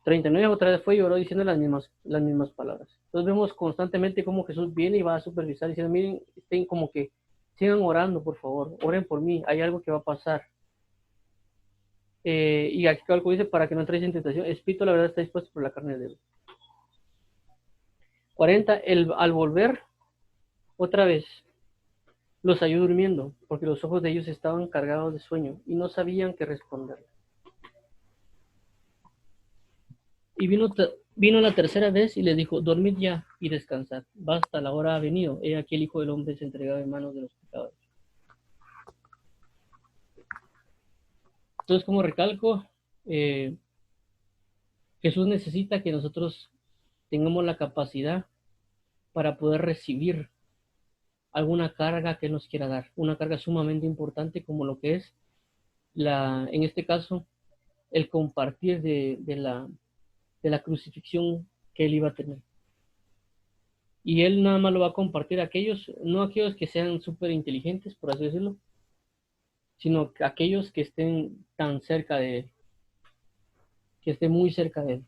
39, otra vez fue y oró diciendo las mismas palabras. Entonces vemos constantemente cómo Jesús viene y va a supervisar diciendo, miren, estén como que sigan orando, por favor, oren por mí, hay algo que va a pasar. Y aquí algo dice, para que no entréis en tentación, el espíritu, la verdad, está dispuesto, pero la carne es débil. 40, al volver, otra vez, los halló durmiendo, porque los ojos de ellos estaban cargados de sueño y no sabían qué responder. Y vino la tercera vez y les dijo, dormid ya y descansad, basta, la hora ha venido, he aquí el Hijo del Hombre es entregado en manos de los pecadores. Entonces, como recalco, eh, Jesús necesita que nosotros tengamos la capacidad para poder recibir alguna carga que Él nos quiera dar, una carga sumamente importante como lo que es, en este caso, el compartir de la crucifixión que Él iba a tener. Y Él nada más lo va a compartir a aquellos, no aquellos que sean súper inteligentes, por así decirlo, sino aquellos que estén tan cerca de Él, que estén muy cerca de Él.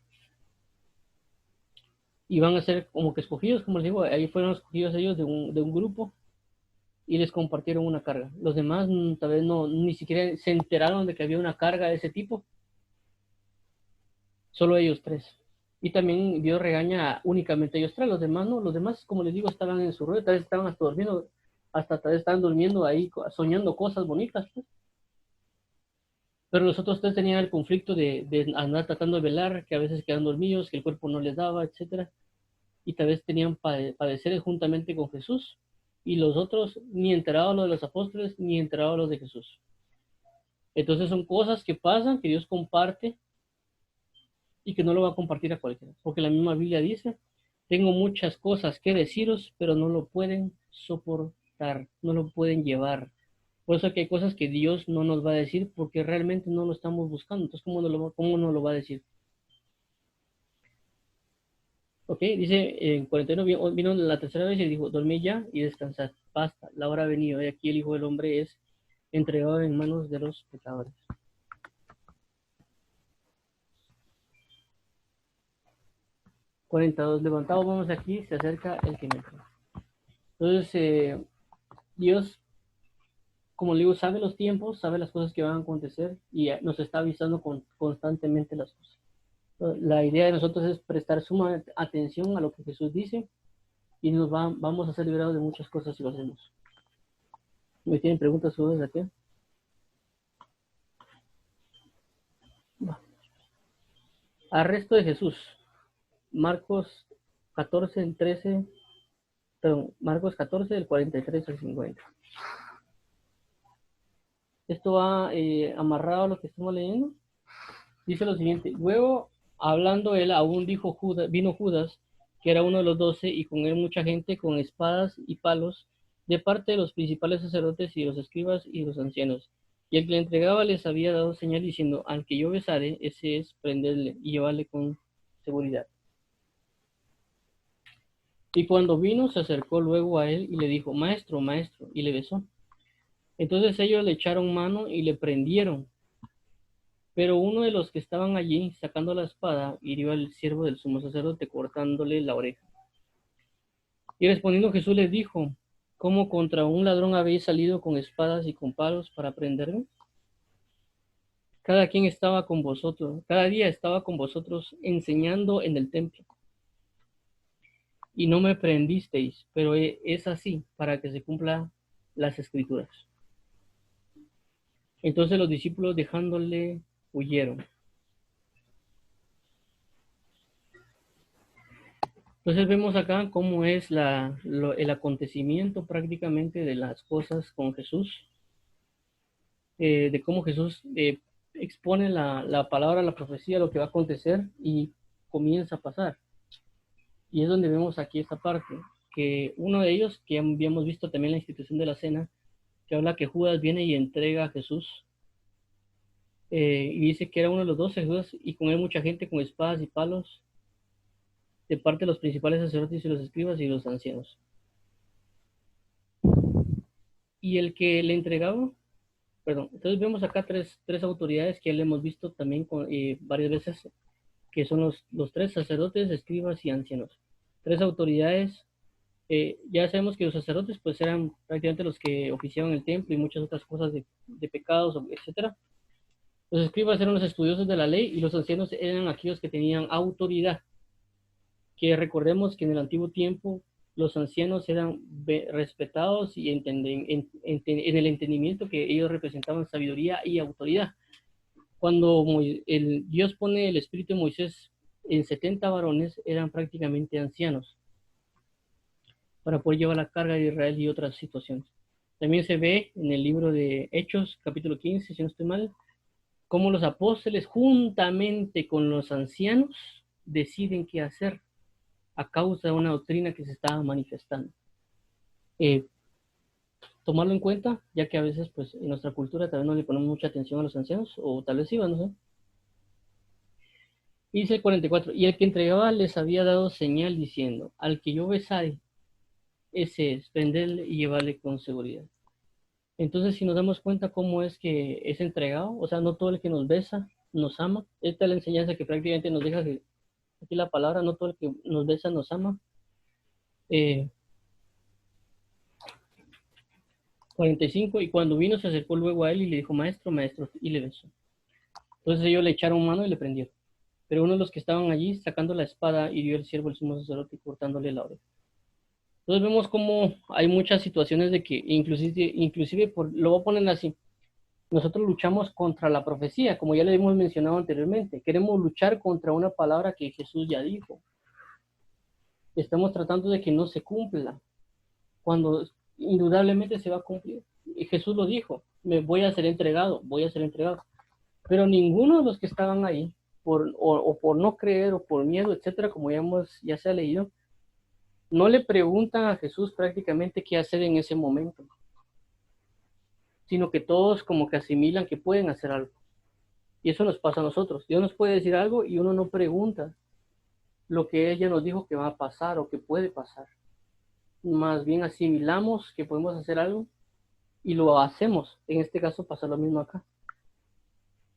Y van a ser como que escogidos, como les digo, ahí fueron escogidos ellos de un grupo y les compartieron una carga. Los demás tal vez no, ni siquiera se enteraron de que había una carga de ese tipo, solo ellos tres. Y también Dios regaña únicamente a ellos tres, los demás no, los demás, como les digo, estaban en su rollo, tal vez estaban hasta durmiendo, hasta tal vez estaban durmiendo ahí, soñando cosas bonitas, pues. Pero los otros tres tenían el conflicto de andar tratando de velar, que a veces quedan dormidos, que el cuerpo no les daba, etcétera. Y tal vez tenían padecer juntamente con Jesús. Y los otros ni enterados los de los apóstoles, ni enterados los de Jesús. Entonces son cosas que pasan, que Dios comparte y que no lo va a compartir a cualquiera. Porque la misma Biblia dice, tengo muchas cosas que deciros, pero no lo pueden soportar, no lo pueden llevar. Por eso que hay cosas que Dios no nos va a decir porque realmente no lo estamos buscando. Entonces, cómo nos lo va a decir? Ok, dice en 41, vino la tercera vez y dijo, dormid ya y descansad, basta, la hora ha venido, y aquí el Hijo del Hombre es entregado en manos de los pecadores. 42, levantados vamos aquí, se acerca el que me entra. Entonces, Dios, como le digo, sabe los tiempos, sabe las cosas que van a acontecer y nos está avisando constantemente las cosas. La idea de nosotros es prestar suma atención a lo que Jesús dice y vamos a ser liberados de muchas cosas si lo hacemos. ¿Me tienen preguntas sobre aquí? Arresto de Jesús. Marcos 14, el 13, perdón, Marcos 14, del 43 al 50. Esto va amarrado a lo que estamos leyendo. Dice lo siguiente, luego hablando él, aún vino Judas, que era uno de los 12, y con él mucha gente con espadas y palos, de parte de los principales sacerdotes y los escribas y los ancianos. Y el que le entregaba les había dado señal diciendo, al que yo besare, ese es, prenderle y llevarle con seguridad. Y cuando vino, se acercó luego a él y le dijo, maestro, maestro, y le besó. Entonces ellos le echaron mano y le prendieron. Pero uno de los que estaban allí, sacando la espada, hirió al siervo del sumo sacerdote, cortándole la oreja. Y respondiendo Jesús les dijo, ¿cómo contra un ladrón habéis salido con espadas y con palos para prenderme? Cada quien estaba con vosotros, cada día estaba con vosotros enseñando en el templo. Y no me prendisteis, pero es así para que se cumplan las escrituras. Entonces los discípulos dejándole huyeron. Entonces vemos acá cómo es el acontecimiento prácticamente de las cosas con Jesús, de cómo Jesús expone la palabra, la profecía, lo que va a acontecer y comienza a pasar. Y es donde vemos aquí esta parte, que uno de ellos, que habíamos visto también la institución de la cena, que habla que Judas viene y entrega a Jesús, y dice que era uno de los 12 Judas, y con él mucha gente con espadas y palos, de parte de los principales sacerdotes y los escribas y los ancianos. Y el que le entregaba, perdón, entonces vemos acá tres autoridades que ya le hemos visto también varias veces, que son los tres sacerdotes, escribas y ancianos. Tres autoridades. Ya sabemos que los sacerdotes pues eran prácticamente los que oficiaban el templo y muchas otras cosas de pecados, etcétera. Los escribas eran los estudiosos de la ley y los ancianos eran aquellos que tenían autoridad. Que recordemos que en el antiguo tiempo los ancianos eran respetados y en el entendimiento que ellos representaban sabiduría y autoridad. Cuando Dios pone el espíritu de Moisés en 70 varones, eran prácticamente ancianos para poder llevar la carga de Israel y otras situaciones. También se ve en el libro de Hechos, capítulo 15, si no estoy mal, cómo los apóstoles juntamente con los ancianos deciden qué hacer a causa de una doctrina que se estaba manifestando. Tomarlo en cuenta, ya que a veces pues en nuestra cultura tal vez no le ponemos mucha atención a los ancianos, o tal vez iba, no sé. Dice el 44, y el que entregaba les había dado señal diciendo, al que yo besare, ese es, prenderle y llevarle con seguridad. Entonces, si nos damos cuenta cómo es que es entregado, o sea, no todo el que nos besa nos ama. Esta es la enseñanza que prácticamente nos deja aquí la palabra, no todo el que nos besa nos ama. 45, y cuando vino se acercó luego a él y le dijo, maestro, maestro, y le besó. Entonces ellos le echaron mano y le prendieron. Pero uno de los que estaban allí, sacando la espada, hirió al siervo el sumo sacerdote cortándole la oreja. Entonces vemos cómo hay muchas situaciones de que inclusive lo voy a poner así, nosotros luchamos contra la profecía, como ya le hemos mencionado anteriormente. Queremos luchar contra una palabra que Jesús ya dijo. Estamos tratando de que no se cumpla, cuando indudablemente se va a cumplir. Y Jesús lo dijo, me voy a ser entregado, voy a ser entregado. Pero ninguno de los que estaban ahí, o por no creer, o por miedo, etcétera, como ya se ha leído, no le preguntan a Jesús prácticamente qué hacer en ese momento, sino que todos como que asimilan que pueden hacer algo. Y eso nos pasa a nosotros. Dios nos puede decir algo y uno no pregunta lo que ella nos dijo que va a pasar o que puede pasar. Más bien asimilamos que podemos hacer algo y lo hacemos. En este caso pasa lo mismo acá.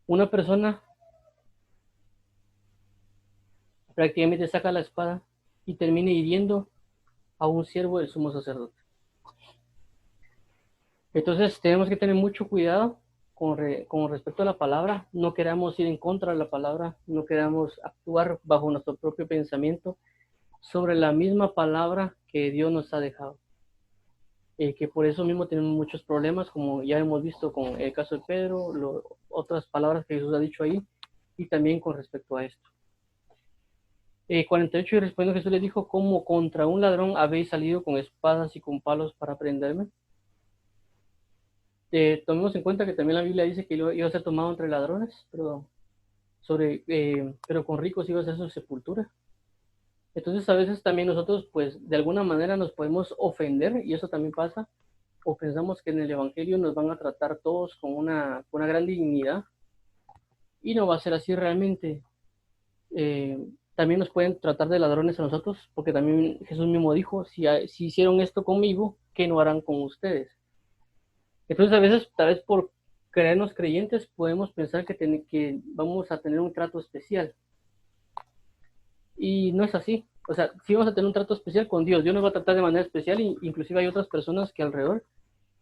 Una persona prácticamente saca la espada y termina hiriendo a un siervo del sumo sacerdote. Entonces tenemos que tener mucho cuidado con respecto a la palabra. No queramos ir en contra de la palabra, no queramos actuar bajo nuestro propio pensamiento sobre la misma palabra que Dios nos ha dejado. Que por eso mismo tenemos muchos problemas, como ya hemos visto con el caso de Pedro, otras palabras que Jesús ha dicho ahí, y también con respecto a esto. 48, y respondiendo Jesús le dijo, ¿cómo contra un ladrón habéis salido con espadas y con palos para prenderme? Tomemos en cuenta que también la Biblia dice que iba a ser tomado entre ladrones, pero con ricos iba a ser su sepultura. Entonces a veces también nosotros pues de alguna manera nos podemos ofender, y eso también pasa, o pensamos que en el Evangelio nos van a tratar todos con una gran dignidad, y no va a ser así realmente. Eh, También nos pueden tratar de ladrones a nosotros, porque también Jesús mismo dijo, si hicieron esto conmigo, ¿qué no harán con ustedes? Entonces a veces, tal vez por creernos creyentes, podemos pensar que vamos a tener un trato especial, y no es así. O sea, sí vamos a tener un trato especial con Dios. Dios nos va a tratar de manera especial, y inclusive hay otras personas que alrededor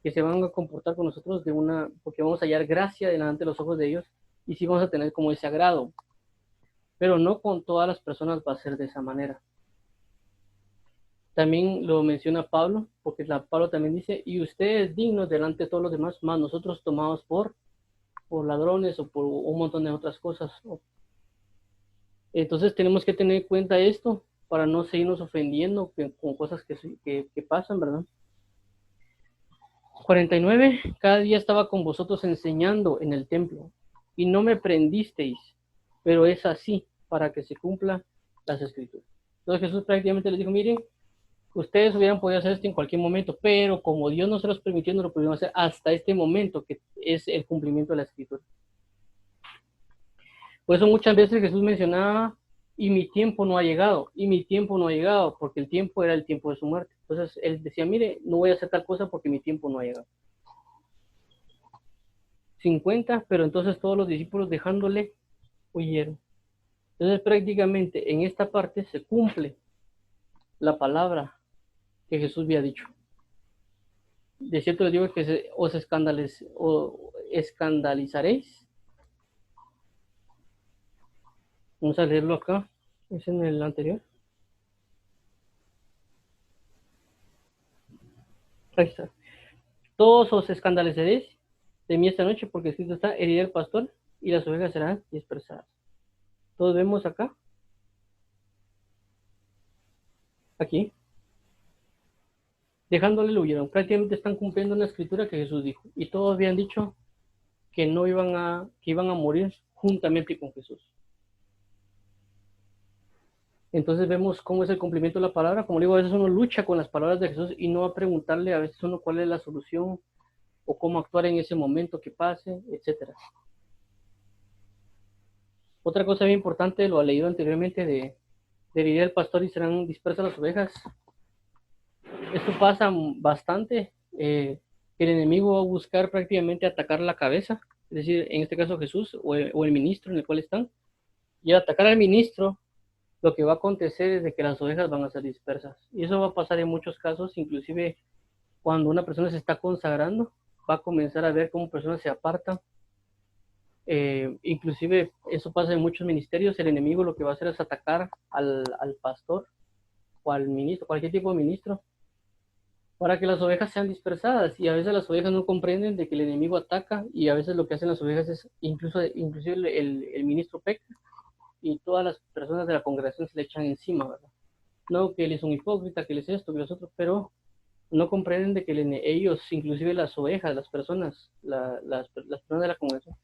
que se van a comportar con nosotros porque vamos a hallar gracia delante de los ojos de ellos, y sí vamos a tener como ese agrado, pero no con todas las personas va a ser de esa manera. También lo menciona Pablo, porque Pablo también dice, y ustedes dignos delante de todos los demás, más nosotros tomados por ladrones o por un montón de otras cosas. Entonces tenemos que tener en cuenta esto para no seguirnos ofendiendo con cosas que pasan, ¿verdad? 49. Cada día estaba con vosotros enseñando en el templo, y no me prendisteis, pero es así, para que se cumpla las escrituras. Entonces Jesús prácticamente les dijo, miren, ustedes hubieran podido hacer esto en cualquier momento, pero como Dios no se los permitió, no lo pudieron hacer hasta este momento, que es el cumplimiento de la escritura. Por eso muchas veces Jesús mencionaba, y mi tiempo no ha llegado, y mi tiempo no ha llegado, porque el tiempo era el tiempo de su muerte. Entonces él decía, mire, no voy a hacer tal cosa porque mi tiempo no ha llegado. 50, pero entonces todos los discípulos dejándole huyeron. Entonces prácticamente en esta parte se cumple la palabra que Jesús había dicho. De cierto les digo que os escandalizaréis. Vamos a leerlo acá. Es en el anterior. Ahí está. Todos os escandalizaréis de mí esta noche, porque escrito está, heriré el pastor y las ovejas serán dispersadas. Todos vemos acá, aquí, dejándole lo huyeron. Prácticamente están cumpliendo una escritura que Jesús dijo. Y todos habían dicho que iban a morir juntamente con Jesús. Entonces vemos cómo es el cumplimiento de la palabra. Como digo, a veces uno lucha con las palabras de Jesús y no va a preguntarle a veces uno cuál es la solución o cómo actuar en ese momento que pase, etcétera. Otra cosa bien importante, lo ha leído anteriormente, de herir el pastor y serán dispersas las ovejas. Esto pasa bastante. El enemigo va a buscar prácticamente atacar la cabeza, es decir, en este caso Jesús o el ministro en el cual están, y al atacar al ministro, lo que va a acontecer es de que las ovejas van a ser dispersas. Y eso va a pasar en muchos casos, inclusive cuando una persona se está consagrando, va a comenzar a ver cómo personas se apartan. Inclusive eso pasa en muchos ministerios. El enemigo lo que va a hacer es atacar al pastor o al ministro, cualquier tipo de ministro, para que las ovejas sean dispersadas. Y a veces las ovejas no comprenden de que el enemigo ataca, y a veces lo que hacen las ovejas es, inclusive el ministro peca, y todas las personas de la congregación se le echan encima, ¿verdad? No, que él es un hipócrita, que él es esto, que los otros, pero no comprenden de que ellos, inclusive las ovejas, las personas, las personas de la congregación,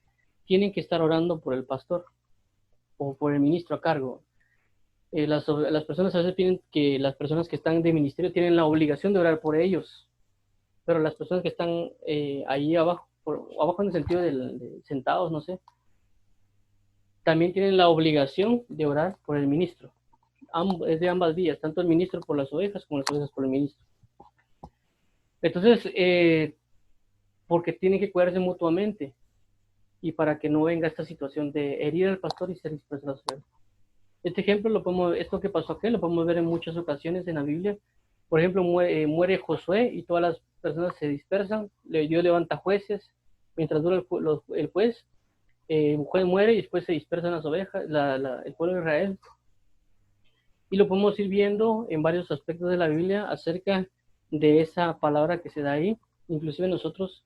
tienen que estar orando por el pastor o por el ministro a cargo. Las personas a veces piden que las personas que están de ministerio tienen la obligación de orar por ellos, pero las personas que están ahí abajo, abajo en el sentido de sentados, no sé, también tienen la obligación de orar por el ministro. Es de ambas vías, tanto el ministro por las ovejas como las ovejas por el ministro. Entonces, porque tienen que cuidarse mutuamente, y para que no venga esta situación de herir al pastor y ser disperso a las ovejas. Este ejemplo esto que pasó aquí, lo podemos ver en muchas ocasiones en la Biblia. Por ejemplo, muere Josué y todas las personas se dispersan. Dios levanta jueces mientras dura el juez. El juez muere y después se dispersan las ovejas, el pueblo de Israel. Y lo podemos ir viendo en varios aspectos de la Biblia acerca de esa palabra que se da ahí. Inclusive nosotros,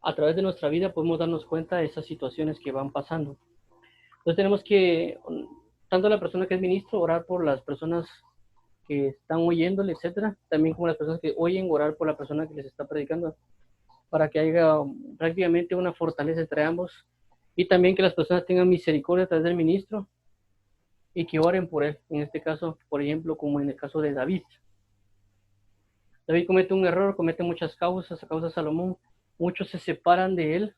a través de nuestra vida, podemos darnos cuenta de esas situaciones que van pasando. Entonces tenemos que, tanto la persona que es ministro, orar por las personas que están oyéndole, etcétera, también como las personas que oyen, orar por la persona que les está predicando, para que haya prácticamente una fortaleza entre ambos, y también que las personas tengan misericordia a través del ministro y que oren por él. En este caso, por ejemplo, como en el caso de David. David comete un error, comete muchas causas, a causa de Salomón. Muchos se separan de él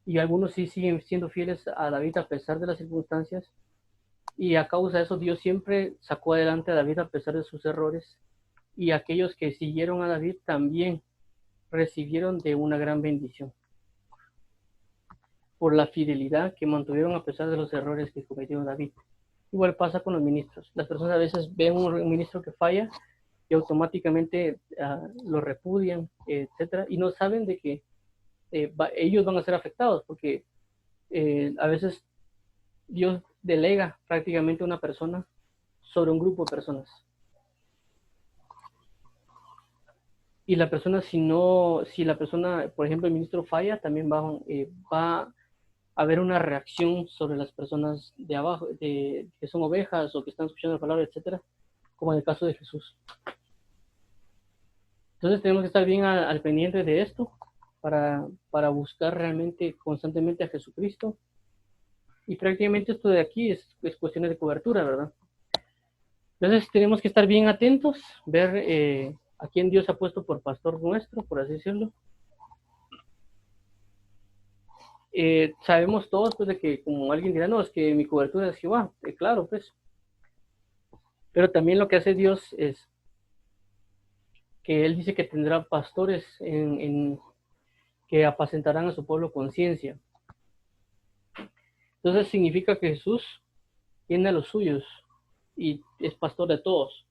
y algunos sí siguen siendo fieles a David a pesar de las circunstancias. Y a causa de eso Dios siempre sacó adelante a David a pesar de sus errores. Y aquellos que siguieron a David también recibieron de una gran bendición por la fidelidad que mantuvieron a pesar de los errores que cometió David. Igual pasa con los ministros. Las personas a veces ven un ministro que falla y automáticamente lo repudian, etcétera, y no saben de que ellos van a ser afectados porque a veces Dios delega prácticamente a una persona sobre un grupo de personas. Y la persona, si la persona, por ejemplo, el ministro falla, también va a haber una reacción sobre las personas de abajo, que son ovejas o que están escuchando la palabra, etcétera, como en el caso de Jesús. Entonces tenemos que estar bien al pendiente de esto para buscar realmente constantemente a Jesucristo. Y prácticamente esto de aquí es cuestiones de cobertura, ¿verdad? Entonces tenemos que estar bien atentos, ver a quién Dios ha puesto por pastor nuestro, por así decirlo. Sabemos todos pues de que como alguien dirá, no, es que mi cobertura es Jehová, claro, pues. Pero también lo que hace Dios es que Él dice que tendrá pastores que apacentarán a su pueblo con ciencia. Entonces significa que Jesús tiene a los suyos y es pastor de todos.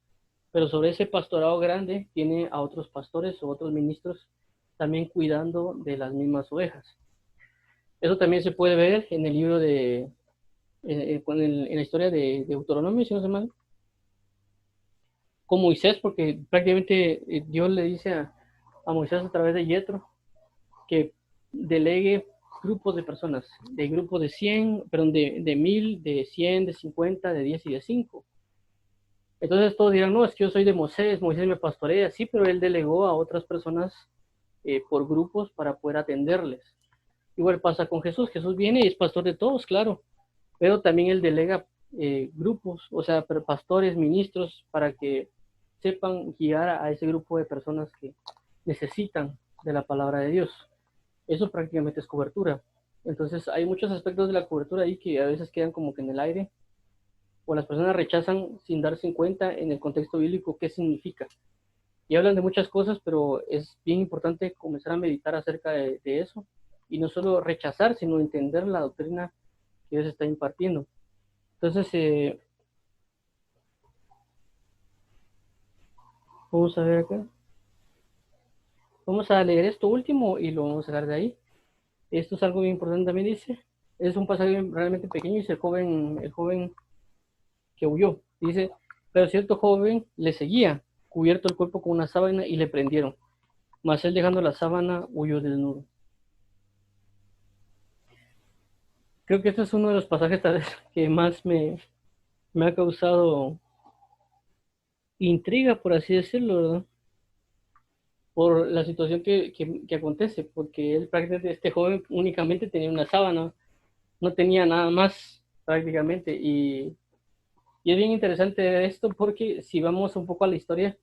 Pero sobre ese pastorado grande tiene a otros pastores o otros ministros también cuidando de las mismas ovejas. Eso también se puede ver en el libro en la historia de Deuteronomio, si no se mal, con Moisés, porque prácticamente Dios le dice a Moisés a través de Yetro que delegue grupos de personas, de grupos de 100, perdón, de 1000, de 100, de 50, de 10 y de 5. Entonces todos dirán, no, es que yo soy de Moisés, Moisés me pastorea, sí, pero él delegó a otras personas por grupos para poder atenderles. Igual pasa con Jesús, Jesús viene y es pastor de todos, claro, pero también él delega grupos, o sea, pastores, ministros, para que sepan guiar a ese grupo de personas que necesitan de la palabra de Dios. Eso prácticamente es cobertura. Entonces hay muchos aspectos de la cobertura ahí que a veces quedan como que en el aire o las personas rechazan sin darse cuenta en el contexto bíblico qué significa. Y hablan de muchas cosas, pero es bien importante comenzar a meditar acerca de eso y no solo rechazar, sino entender la doctrina que Dios está impartiendo. Entonces, vamos a ver acá. Vamos a leer esto último y lo vamos a sacar de ahí. Esto es algo bien importante también, dice. Es un pasaje realmente pequeño y dice el joven que huyó. Dice, pero cierto joven le seguía, cubierto el cuerpo con una sábana y le prendieron. Mas él dejando la sábana huyó desnudo. Creo que este es uno de los pasajes tal vez que más me ha causado intriga, por así decirlo, ¿verdad? Por la situación que acontece, porque él prácticamente, este joven únicamente tenía una sábana, no tenía nada más prácticamente, y es bien interesante esto porque si vamos un poco a la historia,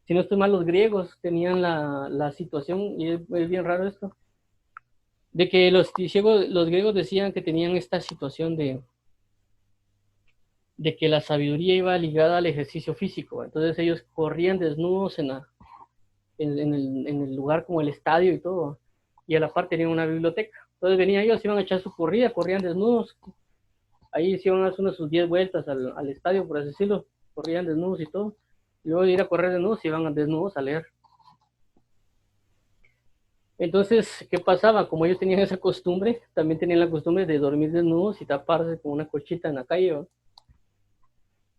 si no estoy mal, los griegos tenían la situación, y es bien raro esto, de que los griegos decían que tenían esta situación de que la sabiduría iba ligada al ejercicio físico. Entonces ellos corrían desnudos en el lugar como el estadio y todo. Y a la par tenían una biblioteca. Entonces venían ellos, iban a echar su corrida, corrían desnudos. Ahí hicieron unas sus 10 vueltas al estadio, por así decirlo. Corrían desnudos y todo. Y luego de ir a correr desnudos, iban desnudos a leer. Entonces, ¿qué pasaba? Como ellos tenían esa costumbre, también tenían la costumbre de dormir desnudos y taparse con una colchita en la calle, ¿no?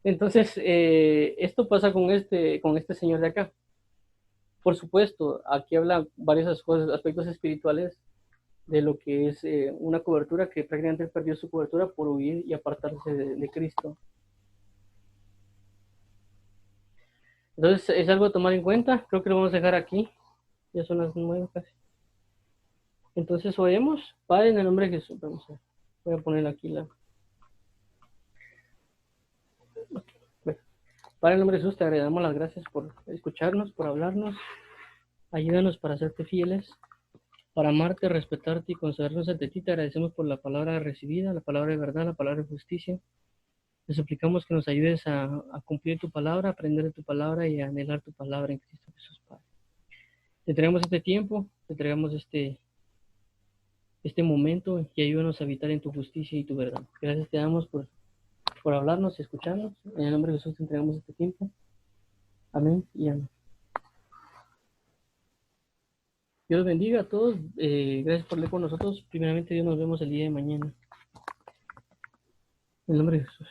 Entonces, esto pasa con este señor de acá. Por supuesto, aquí habla varios cosas, aspectos espirituales de lo que es una cobertura que prácticamente perdió su cobertura por huir y apartarse de Cristo. Entonces, es algo a tomar en cuenta. Creo que lo vamos a dejar aquí. Ya son las 9 casi. Entonces, oremos. Padre, en el nombre de Jesús. Voy a poner aquí la... Bueno. Padre, en nombre de Jesús, te agradecemos las gracias por escucharnos, por hablarnos. Ayúdanos para serte fieles, para amarte, respetarte y consagrarnos ante ti. Te agradecemos por la palabra recibida, la palabra de verdad, la palabra de justicia. Te suplicamos que nos ayudes a cumplir tu palabra, a aprender de tu palabra y a anhelar tu palabra en Cristo Jesús, Padre. Te entregamos este tiempo, te entregamos este momento y ayúdanos a habitar en tu justicia y tu verdad. Gracias te damos por hablarnos y escucharnos. En el nombre de Jesús te entregamos este tiempo. Amén y amén. Dios bendiga a todos. Gracias por leer con nosotros. Primeramente, Dios, nos vemos el día de mañana. En el nombre de Jesús.